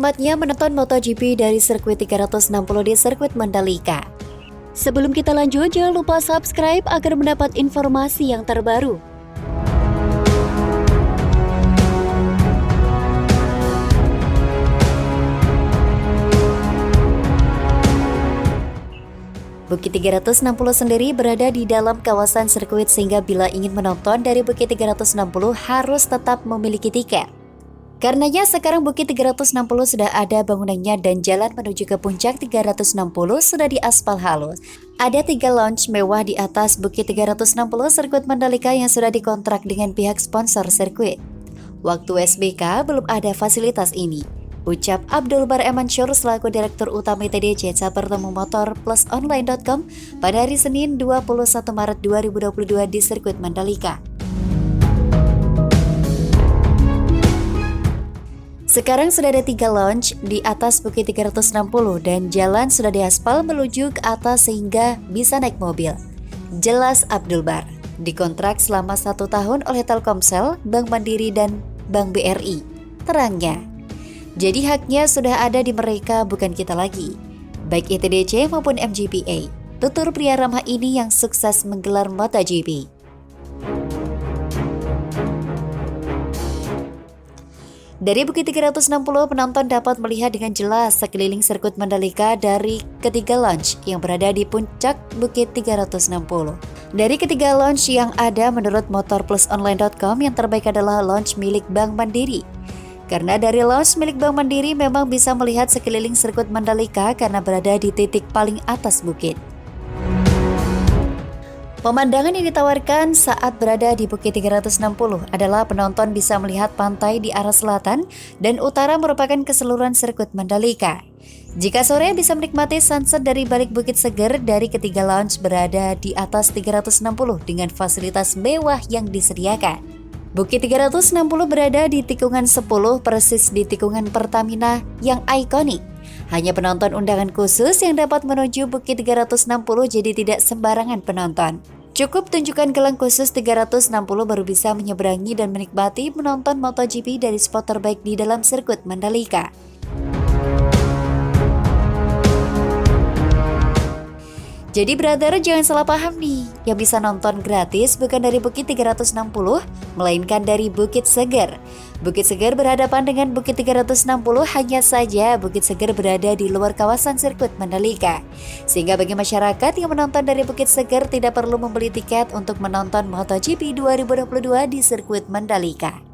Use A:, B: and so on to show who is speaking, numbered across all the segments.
A: nikmatnya menonton MotoGP dari sirkuit 360 di sirkuit Mandalika. Sebelum kita lanjut, jangan lupa subscribe agar mendapat informasi yang terbaru. Bukit 360 sendiri berada di dalam kawasan sirkuit sehingga bila ingin menonton dari Bukit 360 harus tetap memiliki tiket. Karenanya sekarang Bukit 360 sudah ada bangunannya dan jalan menuju ke puncak 360 sudah diaspal halus. Ada 3 lounge mewah di atas Bukit 360 sirkuit Mandalika yang sudah dikontrak dengan pihak sponsor sirkuit. Waktu SBK belum ada fasilitas ini, ucap Abdul Bar Emansur selaku Direktur Utama ITDC Cabur Temu Motor Plus Online.com pada hari Senin 21 Maret 2022 di sirkuit Mandalika. Sekarang sudah ada 3 lounge di atas Bukit 360 dan jalan sudah diaspal menuju ke atas sehingga bisa naik mobil. Jelas Abdul Bar, dikontrak selama 1 tahun oleh Telkomsel, Bank Mandiri dan Bank BRI. Terangnya, jadi haknya sudah ada di mereka, bukan kita lagi. Baik ITDC maupun MGPA, tutur pria ramah ini yang sukses menggelar MotoGP. Dari Bukit 360, penonton dapat melihat dengan jelas sekeliling sirkuit Mandalika dari ketiga lounge yang berada di puncak Bukit 360. Dari ketiga lounge yang ada menurut motorplusonline.com, yang terbaik adalah lounge milik Bank Mandiri. Karena dari lounge milik Bank Mandiri memang bisa melihat sekeliling sirkuit Mandalika karena berada di titik paling atas bukit. Pemandangan yang ditawarkan saat berada di Bukit 360 adalah penonton bisa melihat pantai di arah selatan dan utara merupakan keseluruhan sirkuit Mandalika. Jika sore bisa menikmati sunset dari balik Bukit Seger dari ketiga lounge berada di atas 360 dengan fasilitas mewah yang disediakan. Bukit 360 berada di tikungan 10 persis di tikungan Pertamina yang ikonik. Hanya penonton undangan khusus yang dapat menuju Bukit 360, jadi tidak sembarangan penonton. Cukup tunjukkan gelang khusus 360 baru bisa menyeberangi dan menikmati menonton MotoGP dari spot terbaik di dalam sirkuit Mandalika. Jadi brother, jangan salah paham nih, yang bisa nonton gratis bukan dari Bukit 360, melainkan dari Bukit Seger. Bukit Seger berhadapan dengan Bukit 360, hanya saja Bukit Seger berada di luar kawasan sirkuit Mandalika. Sehingga bagi masyarakat yang menonton dari Bukit Seger tidak perlu membeli tiket untuk menonton MotoGP 2022 di sirkuit Mandalika.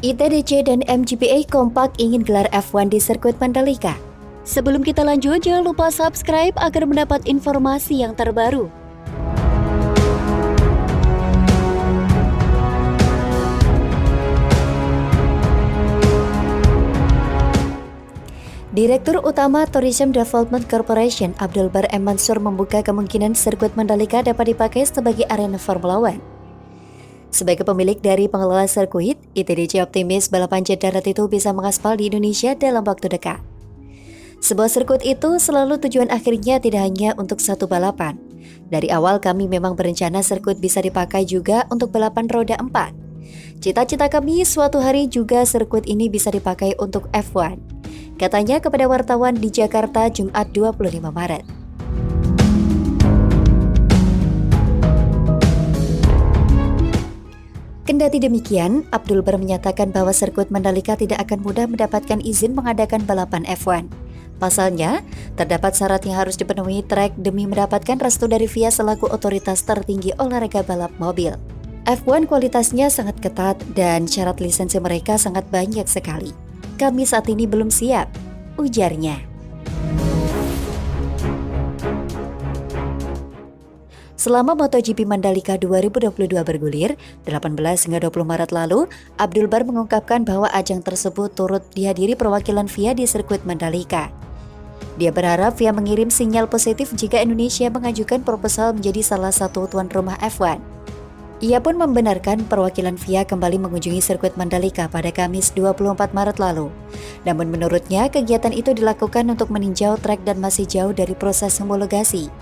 A: ITDC dan MGPA kompak ingin gelar F1 di sirkuit Mandalika. Sebelum kita lanjut, jangan lupa subscribe agar mendapat informasi yang terbaru. Direktur Utama Tourism Development Corporation Abdul Bar Emansur membuka kemungkinan sirkuit Mandalika dapat dipakai sebagai arena Formula One. Sebagai pemilik dari pengelola sirkuit, ITDC optimis balapan jet darat itu bisa mengaspal di Indonesia dalam waktu dekat. Sebuah sirkuit itu selalu tujuan akhirnya tidak hanya untuk satu balapan. Dari awal kami memang berencana sirkuit bisa dipakai juga untuk balapan roda 4. Cita-cita kami suatu hari juga sirkuit ini bisa dipakai untuk F1, katanya kepada wartawan di Jakarta Jumat 25 Maret. Kendati demikian, Abdul Bar menyatakan bahwa sirkuit Mandalika tidak akan mudah mendapatkan izin mengadakan balapan F1. Pasalnya, terdapat syarat yang harus dipenuhi trek demi mendapatkan restu dari FIA selaku otoritas tertinggi olahraga balap mobil. F1 kualitasnya sangat ketat dan syarat lisensi mereka sangat banyak sekali. Kami saat ini belum siap, ujarnya. Selama MotoGP Mandalika 2022 bergulir, 18 hingga 20 Maret lalu, Abdul Bar mengungkapkan bahwa ajang tersebut turut dihadiri perwakilan FIA di sirkuit Mandalika. Dia berharap FIA mengirim sinyal positif jika Indonesia mengajukan proposal menjadi salah satu tuan rumah F1. Ia pun membenarkan perwakilan FIA kembali mengunjungi sirkuit Mandalika pada Kamis 24 Maret lalu. Namun menurutnya kegiatan itu dilakukan untuk meninjau trek dan masih jauh dari proses homologasi.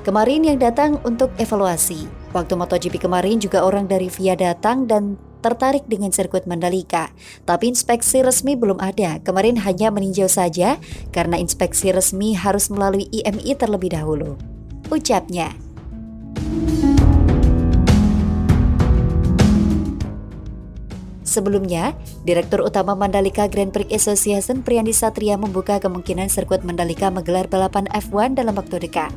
A: Kemarin yang datang untuk evaluasi. Waktu MotoGP kemarin juga orang dari FIA datang dan tertarik dengan sirkuit Mandalika. Tapi inspeksi resmi belum ada. Kemarin hanya meninjau saja karena inspeksi resmi harus melalui IMI terlebih dahulu, ucapnya. Sebelumnya, Direktur Utama Mandalika Grand Prix Association Priyandi Satria membuka kemungkinan sirkuit Mandalika menggelar balapan F1 dalam waktu dekat.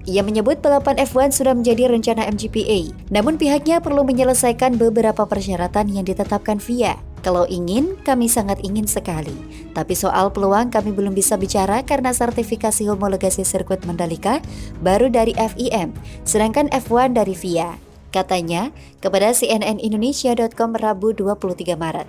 A: Ia menyebut balapan F1 sudah menjadi rencana MGPA, namun pihaknya perlu menyelesaikan beberapa persyaratan yang ditetapkan FIA. Kalau ingin, kami sangat ingin sekali. Tapi soal peluang kami belum bisa bicara karena sertifikasi homologasi sirkuit Mandalika baru dari FIM, sedangkan F1 dari FIA, katanya kepada cnnindonesia.com Rabu 23 Maret.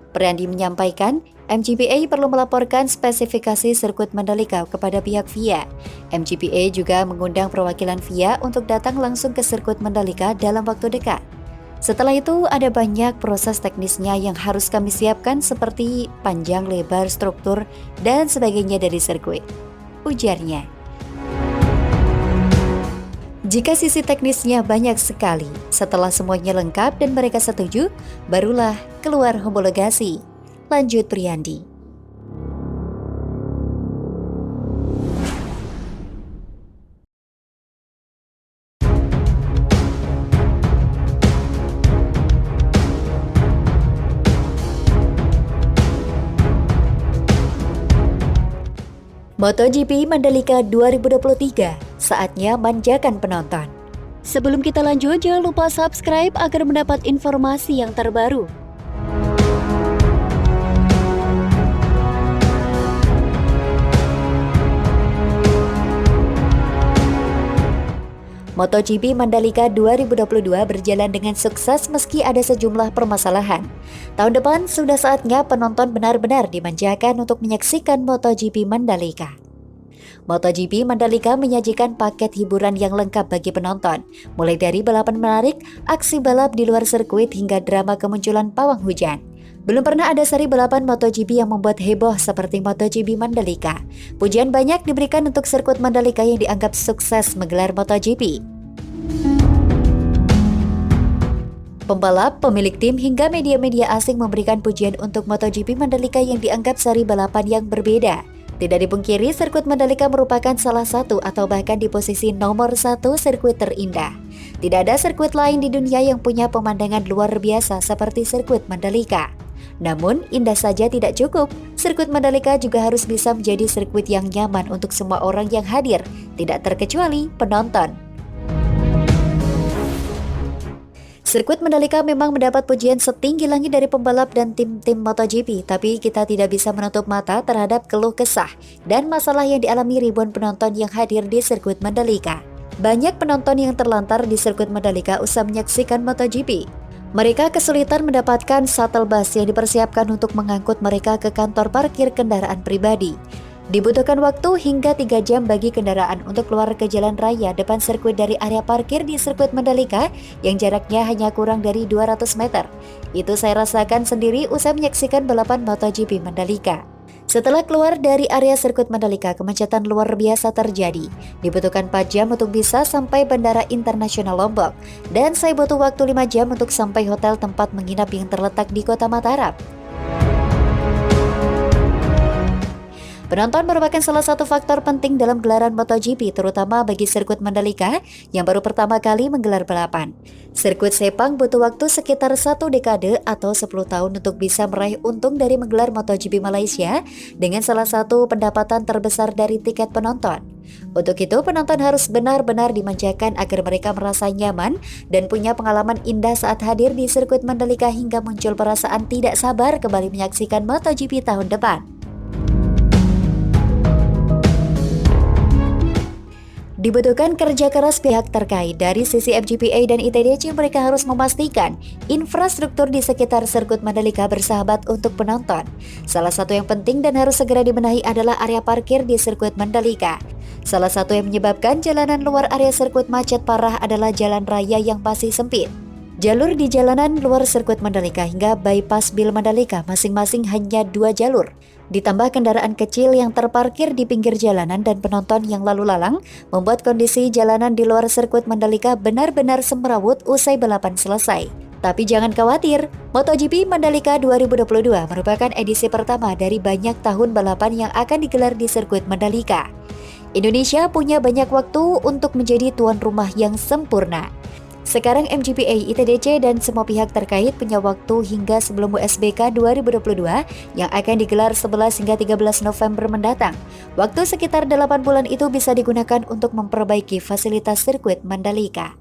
A: Priyandi menyampaikan, MGPA perlu melaporkan spesifikasi sirkuit Mandalika kepada pihak FIA. MGPA juga mengundang perwakilan FIA untuk datang langsung ke sirkuit Mandalika dalam waktu dekat. Setelah itu, ada banyak proses teknisnya yang harus kami siapkan seperti panjang, lebar, struktur, dan sebagainya dari sirkuit, ujarnya. Jika sisi teknisnya banyak sekali, setelah semuanya lengkap dan mereka setuju, barulah keluar homologasi, lanjut Priyandi. MotoGP Mandalika 2023, saatnya manjakan penonton. Sebelum kita lanjut, jangan lupa subscribe agar mendapat informasi yang terbaru. MotoGP Mandalika 2022 berjalan dengan sukses meski ada sejumlah permasalahan. Tahun depan sudah saatnya penonton benar-benar dimanjakan untuk menyaksikan MotoGP Mandalika. MotoGP Mandalika menyajikan paket hiburan yang lengkap bagi penonton, mulai dari balapan menarik, aksi balap di luar sirkuit hingga drama kemunculan pawang hujan. Belum pernah ada seri balapan MotoGP yang membuat heboh seperti MotoGP Mandalika. Pujian banyak diberikan untuk sirkuit Mandalika yang dianggap sukses menggelar MotoGP. Pembalap, pemilik tim, hingga media-media asing memberikan pujian untuk MotoGP Mandalika yang dianggap seri balapan yang berbeda. Tidak dipungkiri, sirkuit Mandalika merupakan salah satu atau bahkan di posisi nomor 1 sirkuit terindah. Tidak ada sirkuit lain di dunia yang punya pemandangan luar biasa seperti sirkuit Mandalika. Namun, indah saja tidak cukup. Sirkuit Mandalika juga harus bisa menjadi sirkuit yang nyaman untuk semua orang yang hadir, tidak terkecuali penonton. Sirkuit Mandalika memang mendapat pujian setinggi langit dari pembalap dan tim-tim MotoGP, tapi kita tidak bisa menutup mata terhadap keluh kesah dan masalah yang dialami ribuan penonton yang hadir di sirkuit Mandalika. Banyak penonton yang terlantar di sirkuit Mandalika usai menyaksikan MotoGP. Mereka kesulitan mendapatkan shuttle bus yang dipersiapkan untuk mengangkut mereka ke kantor parkir kendaraan pribadi. Dibutuhkan waktu hingga 3 jam bagi kendaraan untuk keluar ke jalan raya depan sirkuit dari area parkir di sirkuit Mandalika yang jaraknya hanya kurang dari 200 meter. Itu saya rasakan sendiri usai menyaksikan balapan MotoGP Mandalika. Setelah keluar dari area sirkuit Mandalika, kemacetan luar biasa terjadi. Dibutuhkan 4 jam untuk bisa sampai Bandara Internasional Lombok. Dan saya butuh waktu 5 jam untuk sampai hotel tempat menginap yang terletak di Kota Mataram. Penonton merupakan salah satu faktor penting dalam gelaran MotoGP, terutama bagi sirkuit Mandalika yang baru pertama kali menggelar balapan. Sirkuit Sepang butuh waktu sekitar 1 dekade atau 10 tahun untuk bisa meraih untung dari menggelar MotoGP Malaysia dengan salah satu pendapatan terbesar dari tiket penonton. Untuk itu, penonton harus benar-benar dimanjakan agar mereka merasa nyaman dan punya pengalaman indah saat hadir di sirkuit Mandalika hingga muncul perasaan tidak sabar kembali menyaksikan MotoGP tahun depan. Dibutuhkan kerja keras pihak terkait. Dari sisi FGPA dan ITDC, mereka harus memastikan infrastruktur di sekitar sirkuit Mandalika bersahabat untuk penonton. Salah satu yang penting dan harus segera dibenahi adalah area parkir di sirkuit Mandalika. Salah satu yang menyebabkan jalanan luar area sirkuit macet parah adalah jalan raya yang masih sempit. Jalur di jalanan luar sirkuit Mandalika hingga bypass Bil Mandalika masing-masing hanya 2 jalur. Ditambah kendaraan kecil yang terparkir di pinggir jalanan dan penonton yang lalu lalang, membuat kondisi jalanan di luar sirkuit Mandalika benar-benar semrawut usai balapan selesai. Tapi jangan khawatir, MotoGP Mandalika 2022 merupakan edisi pertama dari banyak tahun balapan yang akan digelar di sirkuit Mandalika. Indonesia punya banyak waktu untuk menjadi tuan rumah yang sempurna. Sekarang MGPA, ITDC, dan semua pihak terkait punya waktu hingga sebelum WSBK 2022 yang akan digelar 11 hingga 13 November mendatang. Waktu sekitar 8 bulan itu bisa digunakan untuk memperbaiki fasilitas sirkuit Mandalika.